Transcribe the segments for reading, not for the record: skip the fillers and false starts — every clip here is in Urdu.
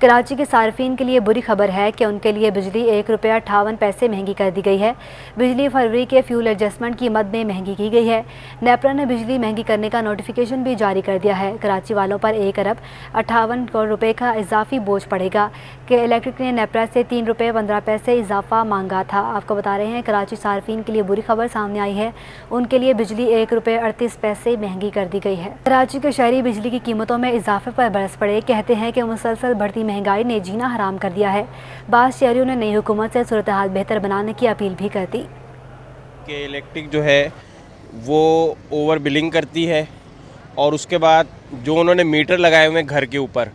کراچی کے صارفین کے لیے بری خبر ہے کہ ان کے لیے بجلی ₹1.58 مہنگی کر دی گئی ہے۔ بجلی فروری کے فیول ایڈجسٹمنٹ کی مد میں مہنگی کی گئی ہے۔ نیپرا نے بجلی مہنگی کرنے کا نوٹیفیکیشن بھی جاری کر دیا ہے۔ کراچی والوں پر ₹1.58 کروڑ کا اضافی بوجھ پڑے گا کہ الیکٹرک نے نیپرا سے ₹3.15 اضافہ مانگا تھا۔ آپ کو بتا رہے ہیں کراچی صارفین کے لیے بری خبر سامنے آئی ہے، ان کے لیے بجلی ₹1.38 مہنگی کر دی گئی ہے۔ کراچی کے شہری بجلی کی قیمتوں میں اضافے پر برس پڑے، کہتے ہیں کہ مسلسل بڑھتی مہنگائی نے جینا حرام کر دیا ہے۔ بعض شہریوں نے نئی حکومت سے صورتحال بہتر بنانے کی اپیل بھی کر دی کہ الیکٹرک جو ہے وہ اوور بلنگ کرتی ہے، اور اس کے بعد جو انہوں نے میٹر لگائے ہوئے ہیں گھر کے اوپر،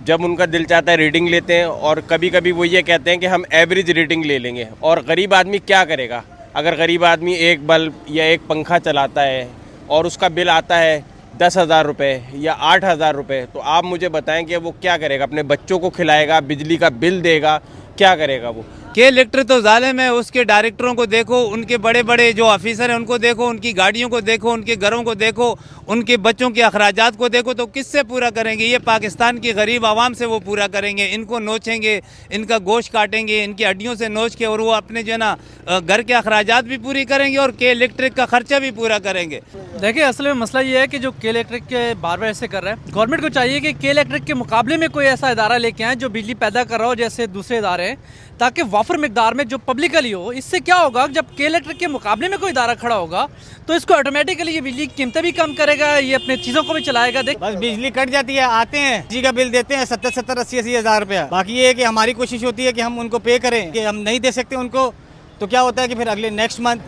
جب ان کا دل چاہتا ہے ریڈنگ لیتے ہیں، اور کبھی کبھی وہ یہ کہتے ہیں کہ ہم ایوریج ریڈنگ لے لیں گے، اور غریب آدمی کیا کرے گا؟ اگر غریب آدمی ایک بلب یا ایک پنکھا چلاتا ہے اور اس کا بل آتا ہے ₹10,000 یا ₹8,000، تو آپ مجھے بتائیں کہ وہ کیا کرے گا؟ اپنے بچوں کو کھلائے گا، بجلی کا بل دے گا، کیا کرے گا وہ؟ کہ الیکٹرک تو ظالم ہے، اس کے ڈائریکٹروں کو دیکھو، ان کے بڑے بڑے جو آفیسر ہیں ان کو دیکھو، ان کی گاڑیوں کو دیکھو، ان کے گھروں کو دیکھو، ان کے بچوں کے اخراجات کو دیکھو، تو کس سے پورا کریں گے؟ یہ پاکستان کی غریب عوام سے وہ پورا کریں گے، ان کو نوچیں گے، ان کا گوشت کاٹیں گے، ان کی ہڈیوں سے نوچ کے، اور وہ اپنے جو ہے نا گھر کے اخراجات بھی پوری کریں گے اور کے الیکٹرک کا خرچہ بھی پورا کریں گے۔ دیکھیں اصل میں مسئلہ یہ ہے کہ جو کے الیکٹرک کے بار بار ایسے کر رہا ہے، گورنمنٹ کو چاہیے کہ کے الیکٹرک کے مقابلے میں کوئی ایسا ادارہ لے کے آئیں جو بجلی پیدا کر رہا ہو جیسے دوسرے ادارے ہیں، تاکہ وافر مقدار میں جو پبلکلی ہو۔ اس سے کیا ہوگا، جب کے الیکٹرک کے مقابلے میں کوئی ادارہ کھڑا ہوگا تو اس کو آٹومیٹکلی یہ بجلی کی قیمتیں بھی کم کرے گا، یہ اپنے چیزوں کو بھی چلائے گا۔ بس بجلی کٹ جاتی ہے، آتے ہیں جی کا بل دیتے ہیں 70-80 ہزار روپیہ، باقی یہ ہے کہ ہماری کوشش ہوتی ہے کہ ہم ان کو پے کریں، کہ ہم نہیں دے سکتے ان کو، تو کیا ہوتا ہے کہ پھر اگلے نیکسٹ منتھ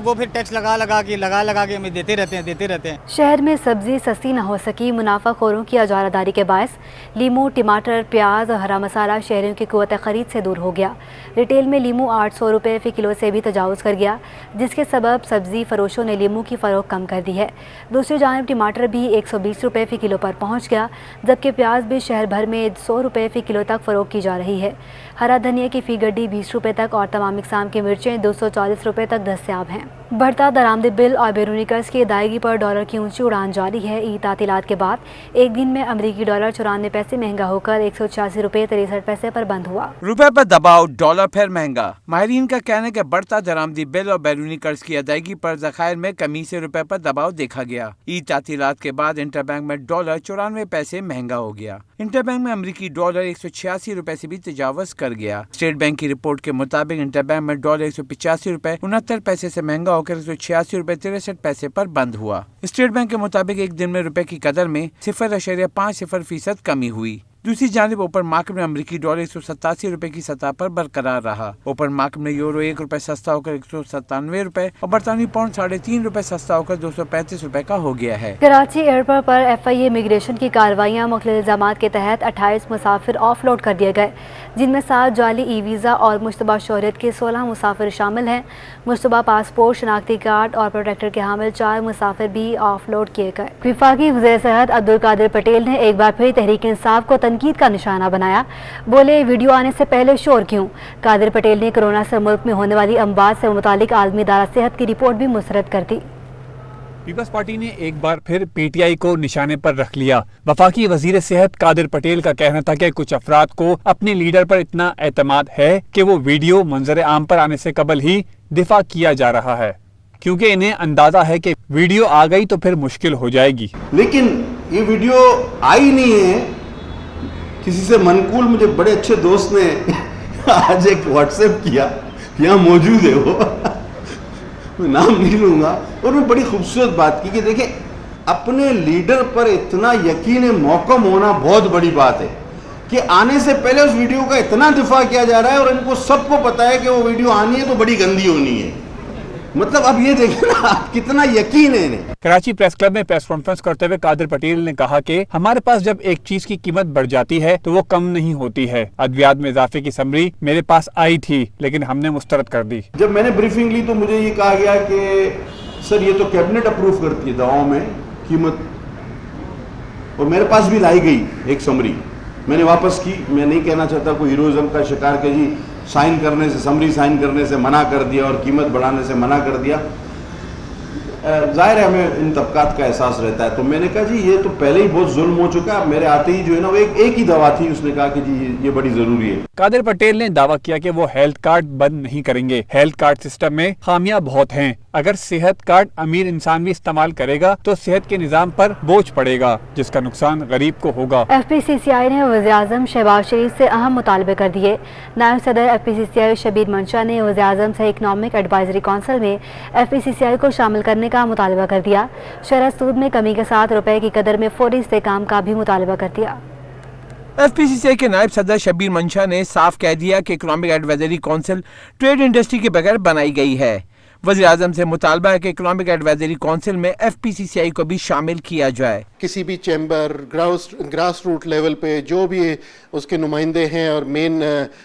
وہ پھر ٹیکس لگا کے ہمیں دیتے رہتے ہیں۔ شہر میں سبزی سستی نہ ہو سکی، منافع خوروں کی اجارہ داری کے باعث لیمو، ٹماٹر، پیاز اور ہرا مسالہ شہریوں کی قوت خرید سے دور ہو گیا۔ ریٹیل میں لیمو ₹800 فی کلو سے بھی تجاوز کر گیا، جس کے سبب سبزی فروشوں نے لیمو کی فروخت کم کر دی ہے۔ دوسری جانب ٹماٹر بھی ₹120 فی کلو پر پہنچ گیا، جبکہ پیاز بھی شہر بھر میں ₹100 فی کلو تک فروخت کی جا رہی ہے۔ ہرا دھنیا کی فی گڈی ₹20 تک اور تمام اقسام کی مرچیں ₹240 تک دستیاب ہیں۔ بڑھتا درآمدی بل اور بیرونی قرض کی ادائیگی پر ڈالر کی اونچی اڑان جاری ہے۔ عید تعطیلات کے بعد ایک دن میں امریکی ڈالر 94 پیسے مہنگا ہو کر ₹186.63 پر بند ہوا۔ روپے پر دباؤ، ڈالر پھر مہنگا۔ ماہرین کا کہنا ہے کہ بڑھتا درآمدی بل اور بیرونی قرض کی ادائیگی پر ذخائر میں کمی سے روپے پر دباؤ دیکھا گیا۔ عید تعطیلات کے بعد انٹر بینک میں ڈالر 94 پیسے مہنگا ہو گیا۔ انٹر بینک میں امریکی ڈالر ₹186 سے بھی تجاوز کر گیا۔ اسٹیٹ بینک کی رپورٹ کے مطابق انٹر بینک میں ڈالر ₹185.69 سے مہنگا ہو کر ₹186.63 پر بند ہوا۔ اسٹیٹ بینک کے مطابق ایک دن میں روپے کی قدر میں 0.50% کمی ہوئی۔ دوسری جانب اوپر مارکیٹ میں امریکی ڈالر ₹187 کی سطح پر برقرار رہا۔ اوپر مارکیٹ میں یورو ₹1 سستا ہو کر ₹197 اور برطانوی پاؤنڈ ₹3.5 سستا ہو کر ₹235 کا ہو گیا ہے۔ کراچی ایئرپورٹ پر FIA امیگریشن کی کارروائیاں مختلف الزامات کے تحت 28 مسافر آف لوڈ کر دیے گئے، جن میں 7 جعلی ای ویزا اور مشتبہ شہریت کے 16 مسافر شامل ہیں۔ مشتبہ پاسپورٹ، شناختی کارڈ اور پروٹیکٹر کے حامل 4 مسافر بھی آف لوڈ کیے گئے۔ وفاقی وزیر صحت عبدالقادر پٹیل نے ایک بار پھر تحریک انصاف کو تنقید کا نشانہ بنایا، بولے ویڈیو آنے سے پہلے شور کیوں؟ قادر پٹیل نے کورونا سے ملک میں ہونے والی اموات سے متعلق عالمی ادارہ صحت کی رپورٹ بھی مسترد کر دی۔ پیپلز پارٹی نے ایک بار پھر PTI کو نشانے پر رکھ لیا۔ وفاقی وزیر صحت قادر پٹیل کا کہنا تھا کہ کچھ افراد کو اپنے لیڈر پر اتنا اعتماد ہے کہ وہ ویڈیو منظر عام پر آنے سے قبل ہی دفاع کیا جا رہا ہے، کیونکہ انہیں اندازہ ہے کہ ویڈیو آ گئی تو پھر مشکل ہو جائے گی۔ لیکن یہ ویڈیو آئی نہیں ہے، کسی سے منقول مجھے بڑے اچھے دوست نے آج ایک واٹس ایپ کیا، یہاں موجود ہے وہ، میں نام نہیں لوں گا، اور میں بڑی خوبصورت بات کی کہ دیکھیں اپنے لیڈر پر اتنا یقین محکم ہونا بہت بڑی بات ہے کہ آنے سے پہلے اس ویڈیو کا اتنا دفاع کیا جا رہا ہے، اور ان کو سب کو پتا ہے کہ وہ ویڈیو آنی ہے تو بڑی گندی ہونی ہے۔ مطلب اب یہ دیکھیں نا کتنا یقین ہے انہیں۔ کراچی پریس کلب میں پریس کانفرنس کرتے ہوئے قادر پٹیل نے کہا کہ ہمارے پاس جب ایک چیز کی قیمت بڑھ جاتی ہے تو وہ کم نہیں ہوتی ہے۔ ادویات میں اضافے کی سمری میرے پاس آئی تھی لیکن ہم نے مسترد کر دی۔ جب میں نے بریفنگ لی تو مجھے یہ کہا گیا کہ سر یہ تو کیبنٹ اپروو کرتی ہے دواؤں میں قیمت، اور میرے پاس بھی لائی گئی ایک سمری، میں نے واپس کی۔ میں نہیں کہنا چاہتا کوئی ہیروزم کا شکار کہ جی سائن کرنے سے، سمری سائن کرنے سے منع کر دیا اور قیمت بڑھانے سے منع کر دیا۔ ظاہر ہے ہمیں ان طبقات کا احساس رہتا ہے. تو میں نے کہا جی یہ تو پہلے ہی بہت ظلم ہو چکا ہے, میرے آتے ہی جو ہے نا وہ ایک ہی دوا تھی, اس نے کہا کہ جی یہ بڑی ضروری ہے. قادر پٹیل نے دعویٰ کیا کہ وہ ہیلتھ کارڈ بند نہیں کریں گے. ہیلتھ کارڈ سسٹم میں خامیاں بہت ہیں. اگر صحت کارڈ امیر انسان بھی استعمال کرے گا تو صحت کے نظام پر بوجھ پڑے گا, جس کا نقصان غریب کو ہوگا. ایف پی سی سی آئی نے وزیراعظم شہباز شریف سے اہم مطالبے کر دیے. نائب صدر ایف پی سی سی آئی شبیر منشا نے وزیراعظم سے اکنامک ایڈوائزری کونسل میں ایف پی سی سی آئی کو شامل کرنے کا مطالبہ کر دیا. شرح سود میں کمی کے ساتھ روپے کی قدر میں فوری استحکام کا بھی مطالبہ کر دیا. ایف پی سی سی آئی کے نائب صدر شبیر منشا نے صاف کہہ دیا کہ economic advisory council trade industry کے بغیر بنائی گئی ہے. وزیر اعظم سے مطالبہ ہے کہ اکنامک ایڈوائزری کونسل میں ایف پی سی سی آئی کو بھی شامل کیا جائے. کسی بھی چیمبر گراس روٹ لیول پہ جو بھی اس کے نمائندے ہیں اور مین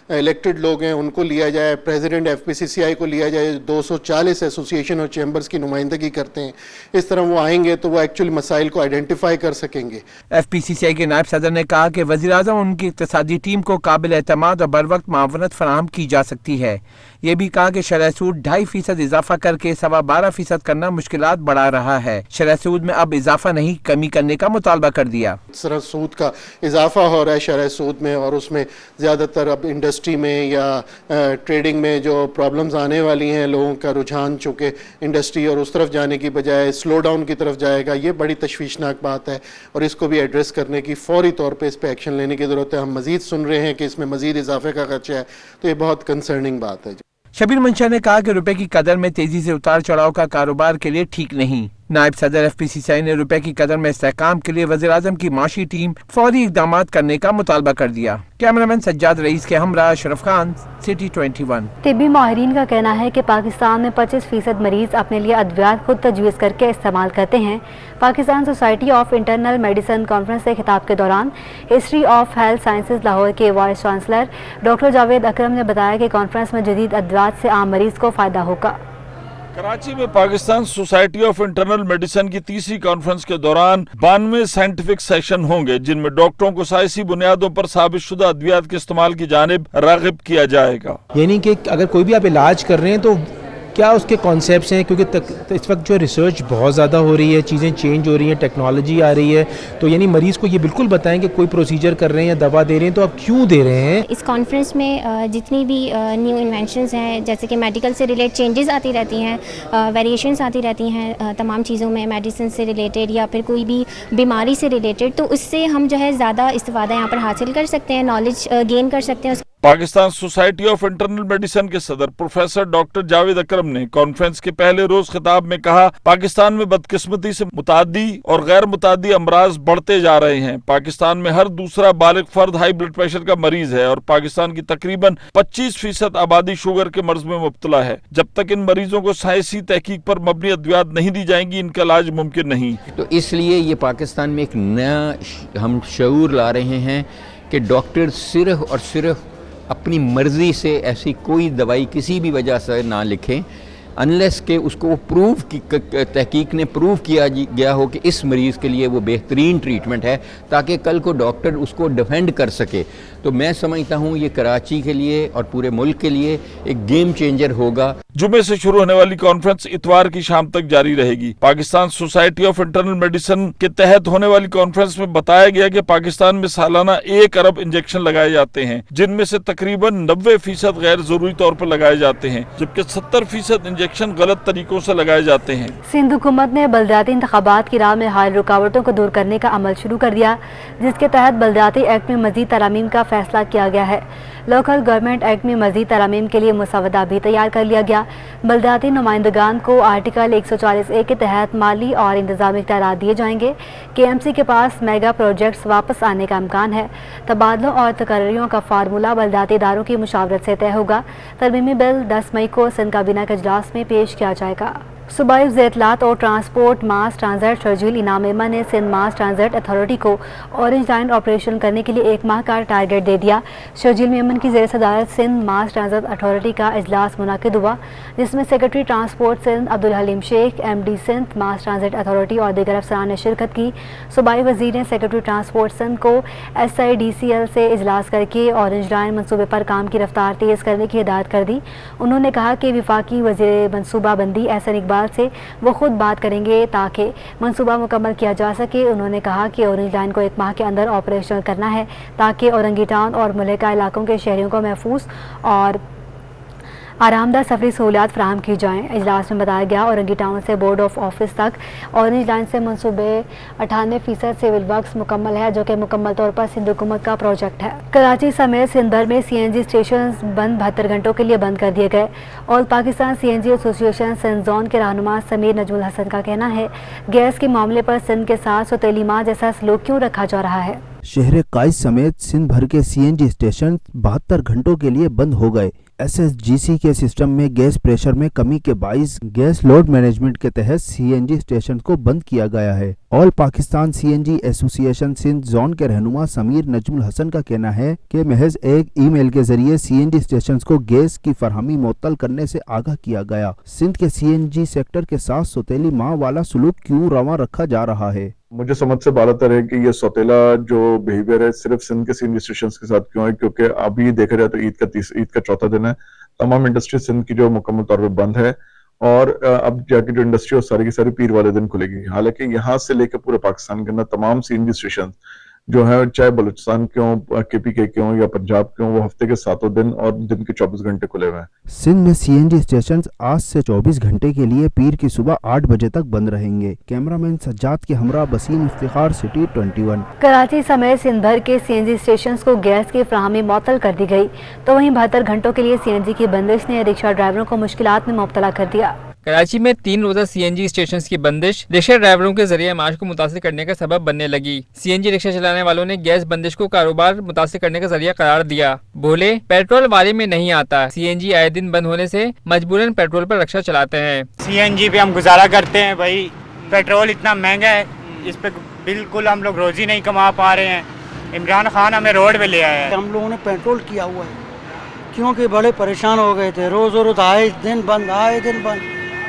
الیکٹڈ لوگ ہیں ان کو لیا جائے. پریزیڈنٹ ایف پی سی سی آئی کو لیا جائے. 240 ایسوسیشن اور چیمبرز کی نمائندگی کرتے ہیں. اس طرح وہ آئیں گے تو وہ ایکچولی مسائل کو آئیڈینٹیفائی کر سکیں گے. ایف پی سی سی آئی کے نائب صدر نے کہا کہ وزیر اعظم ان کی اقتصادی ٹیم کو قابل اعتماد اور بروقت معاونت فراہم کی جا سکتی ہے. یہ بھی کہا کہ شرح سود 2.5% اضافہ کر کے 12.25% کرنا مشکلات بڑھا رہا ہے. شرح سود میں اب اضافہ نہیں کمی کرنے کا مطالبہ کر دیا. شرح سود کا اضافہ ہو رہا ہے شرح سود میں, اور اس میں زیادہ تر اب انڈسٹری میں یا ٹریڈنگ میں جو پرابلمز آنے والی ہیں, لوگوں کا رجحان چونکہ انڈسٹری اور اس طرف جانے کی بجائے سلو ڈاؤن کی طرف جائے گا, یہ بڑی تشویشناک بات ہے اور اس کو بھی ایڈریس کرنے کی فوری طور پہ اس پہ ایکشن لینے کی ضرورت ہے. ہم مزید سن رہے ہیں کہ اس میں مزید اضافے کا خدشہ ہے, تو یہ بہت کنسرننگ بات ہے. شبیر منشا نے کہا کہ روپے کی قدر میں تیزی سے اتار چڑھاؤ کا کاروبار کے لیے ٹھیک نہیں. نائب صدر ایف پی سی سی آئی نے روپے کی قدر میں استحکام کے لیے وزیر اعظم کی معاشی ٹیم فوری اقدامات کرنے کا مطالبہ کر دیا. کیمرامین سجاد رئیس کے ہمراہ اشرف خان, سٹی 21. طبی ماہرین کا کہنا ہے کہ پاکستان میں 25% مریض اپنے لیے ادویات خود تجویز کر کے استعمال کرتے ہیں. Pakistan society of internal medicine conference سے خطاب کے دوران history of health sciences Lahore کے وائس چانسلر ڈاکٹر جاوید اکرم نے بتایا کہ کانفرنس میں جدید ادویات سے عام مریض کو فائدہ ہوگا. کراچی میں Pakistan society of internal medicine کی 3ری کانفرنس کے دوران 92 سائنٹیفک سیشن ہوں گے, جن میں ڈاکٹروں کو سائنسی بنیادوں پر ثابت شدہ ادویات کے استعمال کی جانب راغب کیا جائے گا. یعنی کہ اگر کوئی بھی آپ علاج کر رہے ہیں تو کیا اس کے کانسیپٹس ہیں, کیونکہ اس وقت جو ریسرچ بہت زیادہ ہو رہی ہے, چیزیں چینج ہو رہی ہیں, ٹیکنالوجی آ رہی ہے, تو یعنی مریض کو یہ بالکل بتائیں کہ کوئی پروسیجر کر رہے ہیں یا دوا دے رہے ہیں تو آپ کیوں دے رہے ہیں. اس کانفرنس میں جتنی بھی نیو انوینشنز ہیں, جیسے کہ میڈیکل سے ریلیٹ چینجز آتی رہتی ہیں, ویریشنز آتی رہتی ہیں تمام چیزوں میں, میڈیسن سے ریلیٹڈ یا پھر کوئی بھی بیماری سے ریلیٹڈ, تو اس سے ہم جو ہے زیادہ استفادہ یہاں پر حاصل کر سکتے ہیں, نالج گین کر سکتے ہیں. Pakistan society of internal medicine کے صدر پروفیسر ڈاکٹر جاوید اکرم نے کانفرنس کے پہلے روز خطاب میں کہا, پاکستان میں بدقسمتی سے متعدی اور غیر متعدی امراض بڑھتے جا رہے ہیں. پاکستان میں ہر دوسرا بالغ فرد ہائی بلڈ پریشر کا مریض ہے اور پاکستان کی تقریباً 25% آبادی شوگر کے مرض میں مبتلا ہے. جب تک ان مریضوں کو سائنسی تحقیق پر مبنی ادویات نہیں دی جائیں گی, ان کا علاج ممکن نہیں. تو اس لیے یہ پاکستان میں ایک نیا ہم شعور لا رہے ہیں کہ ڈاکٹر صرف اور صرف اپنی مرضی سے ایسی کوئی دوائی کسی بھی وجہ سے نہ لکھیں انلیس کہ اس کو تحقیق نے پروو کیا گیا ہو کہ اس مریض کے لیے وہ بہترین ٹریٹمنٹ ہے, تاکہ کل کو ڈاکٹر اس کو ڈیفینڈ کر سکے. تو میں سمجھتا ہوں یہ کراچی کے لیے اور پورے ملک کے لیے ایک گیم چینجر ہوگا. جمعے سے شروع ہونے والی کانفرنس اتوار کی شام تک جاری رہے گی. Pakistan society of internal medicine کے تحت ہونے والی کانفرنس میں بتایا گیا کہ پاکستان میں سالانہ 1 ارب انجیکشن لگائے جاتے ہیں, جن میں سے تقریباً 90% غیر ضروری طور پر لگائے جاتے ہیں, جبکہ 70% انجیکشن غلط طریقوں سے لگائے جاتے ہیں. سندھ حکومت نے بلدیاتی انتخابات کی راہ میں حائل رکاوٹوں کو دور کرنے کا عمل شروع کر دیا, جس کے تحت بلدیاتی ایکٹ میں مزید ترامیم کا فیصلہ کیا گیا ہے. لوکل گورنمنٹ ایکٹ میں مزید ترامیم کے لیے مسودہ بھی تیار کر لیا گیا. بلدیاتی نمائندگان کو آرٹیکل 140A کے تحت مالی اور انتظامی اختیارات دیے جائیں گے. KMC کے پاس میگا پروجیکٹس واپس آنے کا امکان ہے. تبادلوں اور تقرریوں کا فارمولہ بلدیاتی اداروں کی مشاورت سے طے ہوگا. ترمیمی بل 10 مئی کو سندھ کابینہ کے اجلاس میں پیش کیا جائے گا. صوبائی وزیر اطلاعات اور ٹرانسپورٹ ماس ٹرانزٹ شرجیل انعام ایما نے سندھ ماس ٹرانزٹ اتھارٹی کو اورنج لائن آپریشن کرنے کے لیے 1 ماہ کا ٹارگیٹ دے دیا. شرجیل میمن کی زیر صدارت سندھ ماس ٹرانزٹ اتھارٹی کا اجلاس منعقد ہوا, جس میں سیکرٹری ٹرانسپورٹ سندھ عبدالحلیم شیخ, MD سندھ ماس ٹرانزٹ اتھارٹی اور دیگر افسران نے شرکت کی. صوبائی وزیر نے سیکرٹری ٹرانسپورٹ سندھ کو SIDCL سے اجلاس کر کے اورنج لائن منصوبے پر کام کی رفتار تیز کرنے کی ہدایت کر دی. انہوں نے کہا کہ وفاقی وزیر منصوبہ بندی احسن اقبال کیجریوال سے وہ خود بات کریں گے تاکہ منصوبہ مکمل کیا جا سکے. انہوں نے کہا کہ اورنج لائن کو 1 ماہ کے اندر آپریشنل کرنا ہے تاکہ اورنگی ٹاؤن اور ملکہ علاقوں کے شہریوں کو محفوظ اور آرام دہ سفری سہولیات فراہم کی جائیں. اجلاس میں بتایا گیا اورنگی ٹاؤن سے بورڈ آف آفس تک اورنج لائن سے منصوبے 98% سول ورکس مکمل ہے جو کہ مکمل طور پر سندھ حکومت کا پروجیکٹ ہے. کراچی سمیت سندھ بھر میں CNG اسٹیشنز بند 72 گھنٹوں کے لیے بند کر دیے گئے. آل پاکستان CNG ایسوسی ایشن سندھ زون کے رہنما سمیر نجم الحسن کا کہنا ہے گیس کے معاملے پر سندھ کے ساتھ سوتیلی ماں جیسا سلوک کیوں رکھا جا رہا ہے. شہر قائد سمیت سندھ بھر کے CNG اسٹیشن 72 گھنٹوں کے لیے بند ہو گئے. SSGC کے سسٹم میں گیس پریشر میں کمی کے باعث گیس لوڈ مینجمنٹ کے تحت CNG اسٹیشن کو بند کیا گیا ہے. آل پاکستان CNG ایسوسی ایشن سندھ زون کے رہنما سمیر نجم الحسن کا کہنا ہے کہ محض ایک ای میل کے ذریعے CNG اسٹیشنز کو گیس کی فراہمی معطل کرنے سے آگاہ کیا گیا. سندھ کے CNG سیکٹر کے ساتھ سوتیلی ماں والا سلوک کیوں رواں رکھا جا رہا ہے؟ مجھے سمجھ سے بالاتر ہے کہ یہ سوتیلا جو بیہیویئر ہے صرف سندھ کے CNG اسٹیشنز کے ساتھ کیوں ہے، کیونکہ ابھی دیکھا جائے تو عید کا چوتھا دن ہے. تمام انڈسٹری سندھ کی جو مکمل طور پہ بند ہے اور اب جا کے جو انڈسٹری ہے ساری کی ساری پیر والے دن کھلے گی. حالانکہ یہاں سے لے کے پورے پاکستان کے اندر تمام CNG اسٹیشن جو ہیں چاہے بلوچستان کے ہوں، KPK کے ہوں یا پنجاب کے ہوں، وہ ہفتے کے 7 دن اور دن کے 24 گھنٹے کھلے ہوئے ہیں. سندھ میں CNG اسٹیشنز آج سے 24 گھنٹے کے لیے پیر کی صبح 8 بجے تک بند رہیں گے. کیمرامین سجاد کے ہمراہ بسیم افتخار، سٹی 21. کراچی سمیت سندھ بھر کے CNG اسٹیشنز کو گیس کی فراہمی معطل کر دی گئی تو وہیں 72 گھنٹوں کے لیے CNG کی بندش نے رکشہ ڈرائیوروں کو مشکلات میں مبتلا کر دیا. کراچی میں 3 روزہ CNG اسٹیشنز کی بندش رکشہ ڈرائیوروں کے ذریعے معاش کو متاثر کرنے کا سبب بننے لگی. CNG رکشہ چلانے والوں نے گیس بندش کو کاروبار متاثر کرنے کا ذریعہ قرار دیا. بولے پیٹرول وارے میں نہیں آتا. CNG آئے دن بند ہونے سے مجبوراً پیٹرول پر رکشہ چلاتے ہیں. CNG پہ ہم گزارا کرتے ہیں بھائی، پیٹرول اتنا مہنگا ہے، اس پہ بالکل ہم لوگ روزی نہیں کما پا رہے ہیں. عمران خان ہمیں روڈ پہ لے آیا ہے. ہم لوگوں نے پیٹرول کیا ہوا ہے کیونکہ بڑے پریشان ہو گئے تھے، روز آئے دن بند.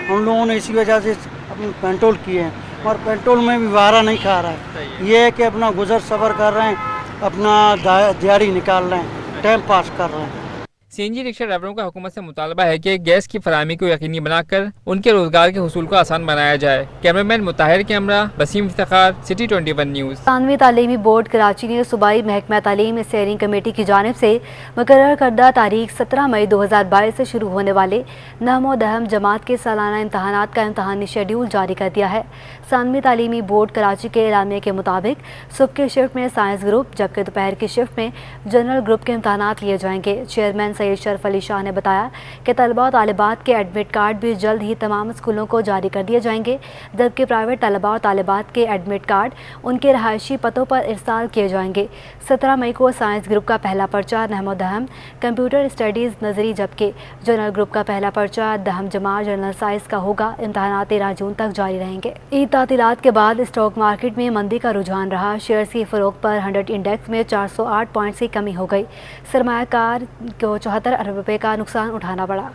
ہم لوگوں نے اسی وجہ سے اپنے پیٹرول کیے ہیں اور پیٹرول میں بھی وارہ نہیں کھا رہا ہے. یہ ہے کہ اپنا گزر سفر کر رہے ہیں، اپنا دیہڑی نکال رہے ہیں، ٹائم پاس کر رہے ہیں. CNG رکشہ ڈرائیوروں کا حکومت سے مطالبہ ہے کہ گیس کی فراہمی کو یقینی بنا کر ان کے روزگار کے حصول کو آسان بنایا جائے. کیمرامین مطاہر کے ہمراہ بسیم افتخار، سٹی 21 نیوز. ثانوی تعلیمی بورڈ کراچی نے صوبائی محکمہ تعلیم اسٹیئرنگ کمیٹی کی جانب سے مقرر کردہ تاریخ 17 مئی 2022 سے شروع ہونے والے 9 و 10 جماعت کے سالانہ امتحانات کا امتحانی شیڈیول جاری کر دیا ہے. ثانوی تعلیمی بورڈ کراچی کے اعلامیہ کے مطابق صبح کے شفٹ میں سائنس گروپ جبکہ دوپہر کی شفٹ میں جنرل گروپ کے امتحانات لیے جائیں گے. چیئرمین سید شرف علی شاہ نے بتایا کہ طلباء و طالبات کے ایڈمٹ کارڈ بھی جلد ہی تمام اسکولوں کو جاری کر دیے جائیں گے، جبکہ پرائیویٹ طلباء و طالبات کے ایڈمٹ کارڈ ان کے رہائشی پتوں پر ارسال کیے جائیں گے. 17 مئی کو سائنس گروپ کا پہلا پرچہ نحو و دہم کمپیوٹر اسٹڈیز نظری جبکہ جنرل گروپ کا پہلا پرچہ دہم جماعت جنرل سائنس کا ہوگا. امتحانات 13 جون تک جاری رہیں گے. عید تعطیلات کے بعد اسٹاک مارکیٹ میں مندی کا رجحان رہا. شیئرز کی فروخت پر 100 انڈیکس میں 408 پوائنٹس کی کمی ہو گئی. سرمایہ کار کو 74 ارب روپے کا نقصان اٹھانا پڑا.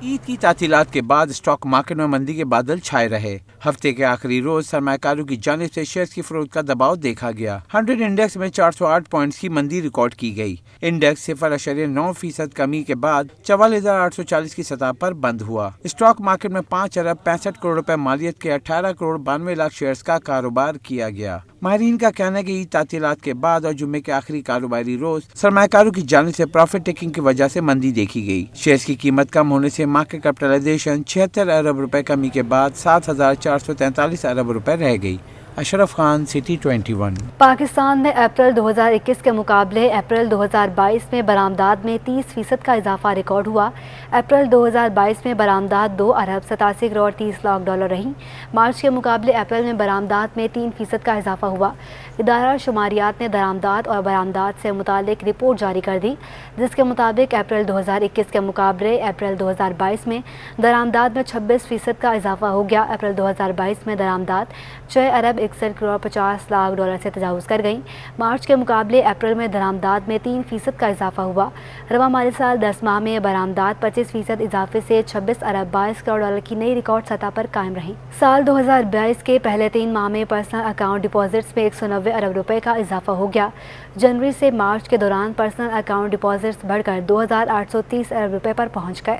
عید کی تعطیلات کے بعد اسٹاک مارکیٹ میں مندی کے بادل چھائے رہے. ہفتے کے آخری روز سرمایہ کاروں کی جانب سے شیئرز کی فروخت کا دباؤ دیکھا گیا. 100 انڈیکس میں 408 پوائنٹس کی مندی ریکارڈ کی گئی. انڈیکس 0.9% کمی کے بعد 44,840 کی سطح پر بند ہوا. اسٹاک مارکیٹ میں 5 ارب 65 کروڑ روپے مالیت کے 18 کروڑ 92 لاکھ شیئرز کا کاروبار کیا گیا. ماہرین کا کہنا ہے کہ عید تعطیلات کے بعد اور جمعے کے آخری کاروباری روز سرمایہ کاروں کی جانب سے پروفٹ ٹیکنگ کی وجہ سے مندی دیکھی گئی. شیئرز کی قیمت کم ہونے سے مارکیٹ کیپٹلائزیشن 76 ارب روپے کمی کے بعد 7,443 ارب روپے رہ گئی. اشرف خان، سٹی 21. پاکستان میں اپریل 2021 کے مقابلے اپریل 2022 میں برآمدات میں 30% کا اضافہ ریکارڈ ہوا. اپریل 2022 میں برآمدات 2 ارب 87 کروڑ 30 لاکھ ڈالر رہیں. مارچ کے مقابلے اپریل میں برآمدات میں 3% کا اضافہ ہوا. ادارہ شماریات نے درآمدات اور برآمدات سے متعلق رپورٹ جاری کر دی جس کے مطابق اپریل 2021 کے مقابلے اپریل 2022 میں درآمدات میں 26% کا اضافہ ہو گیا. اپریل 2022 میں درآمدات 6 ارب 61 کروڑ 50 لاکھ ڈالر سے تجاوز کر گئیں. مارچ کے مقابلے اپریل میں درآمدات میں 3% کا اضافہ ہوا. رواں مالی سال 10 ماہ میں برآمدات 25% اضافے سے 26 ارب 22 کروڑ ڈالر کی نئی ریکارڈ سطح پر قائم رہیں. سال 2022 کے پہلے 3 ماہ میں پرسنل اکاؤنٹ ڈپازٹس میں 190 ارب روپے کا اضافہ ہو گیا. جنوری سے مارچ کے دوران پرسنل اکاؤنٹ ڈپازٹس بڑھ کر 2,830 ارب روپے پر پہنچ گئے.